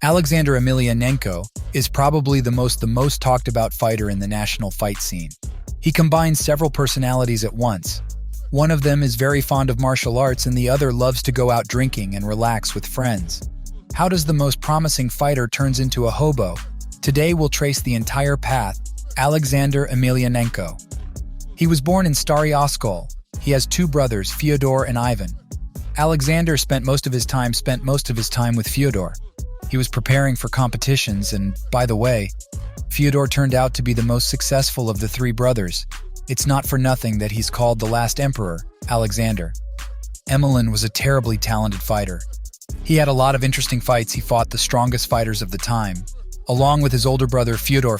Alexander Emelianenko is probably the most talked about fighter in the national fight scene. He combines several personalities at once. One of them is very fond of martial arts and the other loves to go out drinking and relax with friends. How does the most promising fighter turns into a hobo? Today we'll trace the entire path. Alexander Emelianenko. He was born in Stary Oskol. He has two brothers, Fyodor and Ivan. Alexander spent most of his time with Fyodor. He was preparing for competitions and, by the way, Fyodor turned out to be the most successful of the three brothers. It's not for nothing that he's called the last emperor, Alexander. Emelian was a terribly talented fighter. He had a lot of interesting fights. He fought the strongest fighters of the time, along with his older brother Fyodor.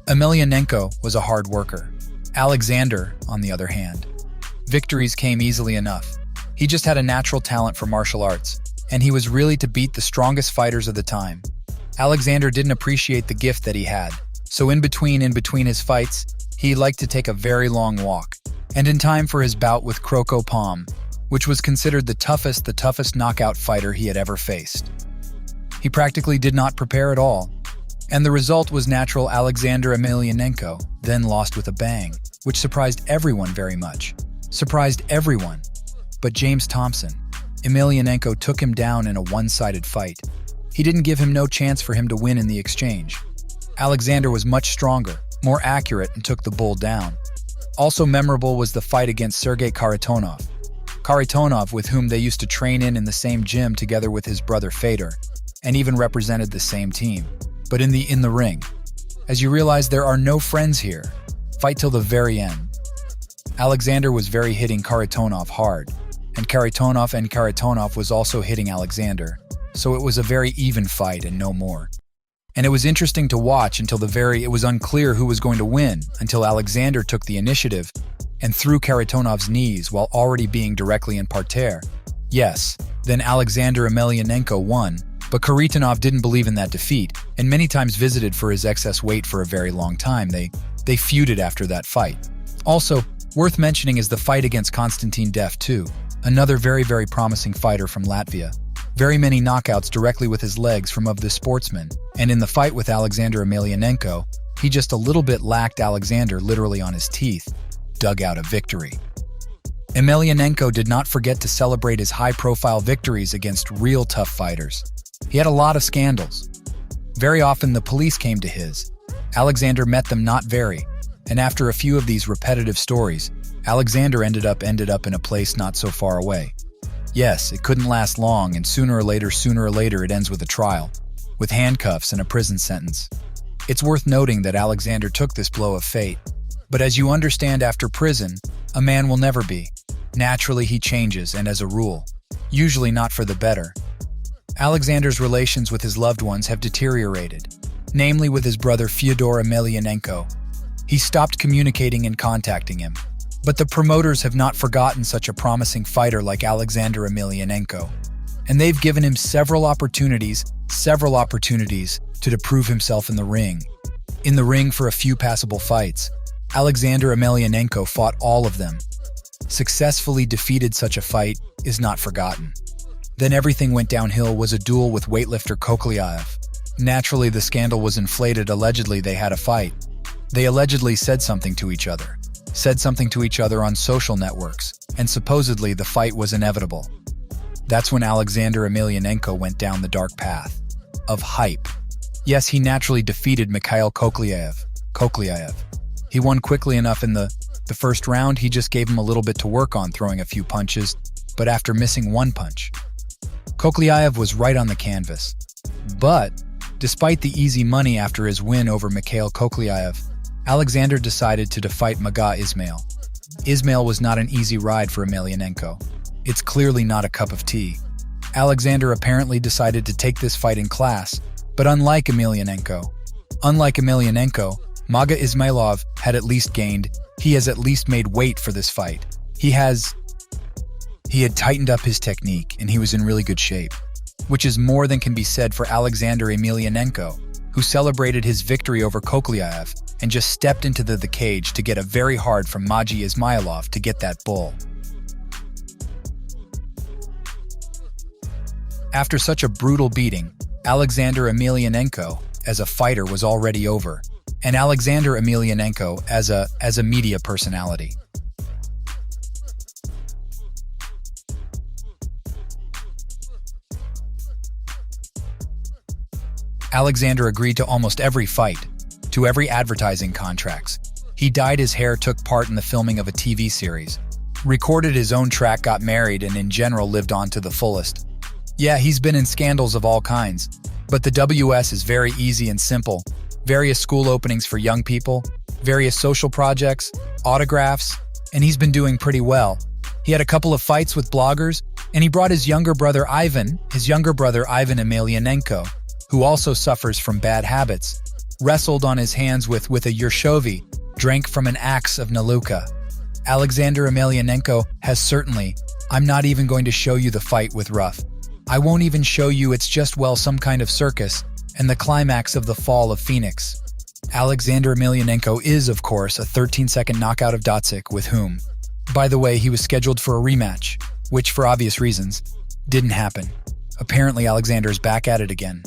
Emelianenko was a hard worker. Alexander, on the other hand, victories came easily enough. He just had a natural talent for martial arts, and he was really to beat the strongest fighters of the time. Alexander didn't appreciate the gift that he had, so in between his fights, he liked to take a very long walk. And in time for his bout with Kroko Palm, which was considered the toughest knockout fighter he had ever faced. He practically did not prepare at all, and the result was natural. Alexander Emelianenko then lost with a bang, which surprised everyone very much. Surprised everyone. But James Thompson, Emelianenko took him down in a one-sided fight. He didn't give him no chance for him to win in the exchange. Alexander was much stronger, more accurate, and took the bull down. Also memorable was the fight against Sergei Kharitonov. Kharitonov, with whom they used to train in the same gym together with his brother Fedor, and even represented the same team. But in the ring, as you realize, there are no friends here. Fight till the very end. Alexander was very hitting Kharitonov hard, and Kharitonov was also hitting Alexander, so it was a very even fight and no more. And it was interesting to watch until it was unclear who was going to win, until Alexander took the initiative and threw Kharitonov's knees while already being directly in parterre. Yes, then Alexander Emelianenko won, but Kharitonov didn't believe in that defeat, and many times visited for his excess weight for a very long time. They feuded after that fight. Also, worth mentioning is the fight against Konstantin Def too, another very promising fighter from Latvia. Very many knockouts directly with his legs from of this sportsman, and in the fight with Alexander Emelianenko, he just a little bit lacked Alexander literally on his teeth, dug out a victory. Emelianenko did not forget to celebrate his high-profile victories against real tough fighters. He had a lot of scandals. Very often the police came to his. Alexander met them not very, and after a few of these repetitive stories, Alexander ended up in a place not so far away. Yes, it couldn't last long, and sooner or later it ends with a trial, with handcuffs and a prison sentence. It's worth noting that Alexander took this blow of fate. But as you understand, after prison, a man will never be. Naturally he changes, and as a rule, usually not for the better. Alexander's relations with his loved ones have deteriorated, namely with his brother Fyodor Emelianenko. He stopped communicating and contacting him. But the promoters have not forgotten such a promising fighter like Alexander Emelianenko, and they've given him several opportunities to prove himself in the ring. In the ring for a few passable fights, Alexander Emelianenko fought all of them. Successfully defeated. Such a fight is not forgotten. Then everything went downhill. Was a duel with weightlifter Koklyaev. Naturally the scandal was inflated. Allegedly they had a fight. They allegedly said something to each other on social networks, and supposedly the fight was inevitable. That's when Alexander Emelianenko went down the dark path of hype. Yes, he naturally defeated Mikhail Koklyaev. He won quickly enough in the first round. He just gave him a little bit to work on, throwing a few punches, but after missing one punch, Koklyaev was right on the canvas. But despite the easy money after his win over Mikhail Koklyaev, Alexander decided to fight Maga Ismail. Ismail was not an easy ride for Emelianenko. It's clearly not a cup of tea. Alexander apparently decided to take this fight in class, but unlike Emelianenko, Maga Ismailov had at least made weight for this fight. He had tightened up his technique, and he was in really good shape, which is more than can be said for Alexander Emelianenko, who celebrated his victory over Koklyaev and just stepped into the cage to get a very hard from Maga Ismailov to get that bull. After such a brutal beating, Alexander Emelianenko as a fighter was already over, and Alexander Emelianenko as a media personality. Alexander agreed to almost every fight, to every advertising contracts. He dyed his hair, took part in the filming of a TV series, recorded his own track, got married, and in general lived on to the fullest. Yeah, he's been in scandals of all kinds, but the WS is very easy and simple. Various school openings for young people, various social projects, autographs, and he's been doing pretty well. He had a couple of fights with bloggers, and he brought his younger brother Ivan Emelianenko, who also suffers from bad habits, wrestled on his hands with a Yershovi, drank from an axe of Naluka. Alexander Emelianenko has certainly, I'm not even going to show you the fight with Ruff. I won't even show you, it's just, well, some kind of circus, and the climax of the fall of Phoenix. Alexander Emelianenko is, of course, a 13-second knockout of Dotsik, with whom, by the way, he was scheduled for a rematch, which, for obvious reasons, didn't happen. Apparently, Alexander's back at it again.